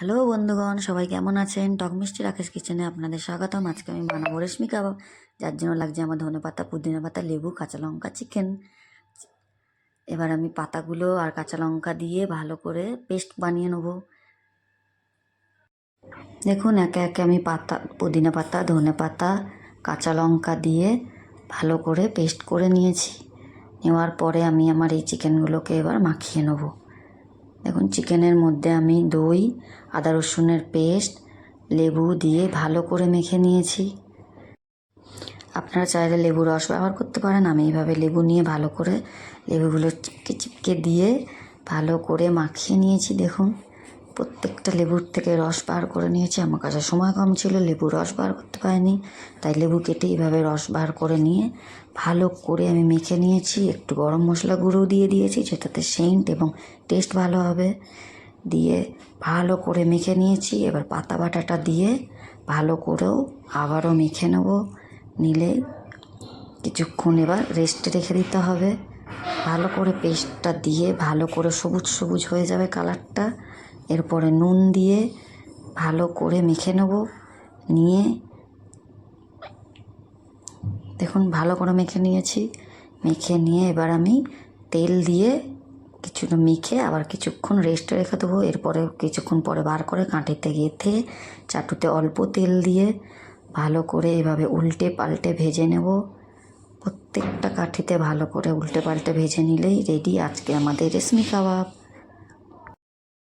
Hello বন্ধুগণ, সবাই কেমন আছেন? টক মিষ্টি রাকেশ কিচেনে আপনাদের স্বাগতম। আজকে আমি বানাবো রেশমি কাবাব, যার জন্য লাগছে আমার ধনেপাতা, পুদিনা পাতা, লেবু, কাঁচা লঙ্কা, চিকেন। এবার আমি পাতাগুলো আর কাঁচা লঙ্কা দিয়ে ভালো করে পেস্ট বানিয়ে নেব। দেখুন, একে একে আমি পুদিনা পাতা, ধনে পাতা, কাঁচা লঙ্কা দিয়ে ভালো করে পেস্ট করে নিয়েছি। নেওয়ার পরে আমি আমার এই চিকেনগুলোকে এবার মাখিয়ে নেব। দেখুন, চিকেনের মধ্যে আমি দই, আদা রসুনের পেস্ট, লেবু দিয়ে ভালো করে মেখে নিয়েছি। আপনারা চাইলে লেবু রস ব্যবহার করতে পারেন। আমি এইভাবে লেবু নিয়ে ভালো করে লেবুগুলো চিপকে চিপকে দিয়ে ভালো করে মাখিয়ে নিয়েছি। দেখুন, প্রত্যেকটা লেবুর থেকে রস বার করে নিয়েছি। আমার কাছে সময় কম ছিল, লেবু রস বার করতে পারিনি, তাই লেবু কেটে এইভাবে রস বার করে নিয়ে ভালো করে আমি মেখে নিয়েছি। একটু গরম মশলা গুঁড়ো দিয়ে দিয়েছি, যেটাতে সেন্ট এবং টেস্ট ভালো হবে। দিয়ে ভালো করে মেখে নিয়েছি। এবার পাতা বাটাটা দিয়ে ভালো করেও আবারও মেখে নেব। নিলে কিছুক্ষণ এবার রেস্টে রেখে দিতে হবে। ভালো করে পেস্টটা দিয়ে ভালো করে সবুজ সবুজ হয়ে যাবে কালারটা। এরপরে নুন দিয়ে ভালো করে মেখে নেব। নিয়ে দেখুন, ভালো করে মেখে নিয়েছি। মেখে নিয়ে এবার আমি তেল দিয়ে কিছুটা মেখে আবার কিছুক্ষণ রেস্টে রেখে দেবো। এরপরে কিছুক্ষণ পরে বার করে কাঁটিতে গেঁথে চাটুতে অল্প তেল দিয়ে ভালো করে এভাবে উল্টে পাল্টে ভেজে নেব। প্রত্যেকটা কাঠিতে ভালো করে উল্টে পাল্টে ভেজে নিলেই রেডি আজকে আমাদের রেশমি কাবাব।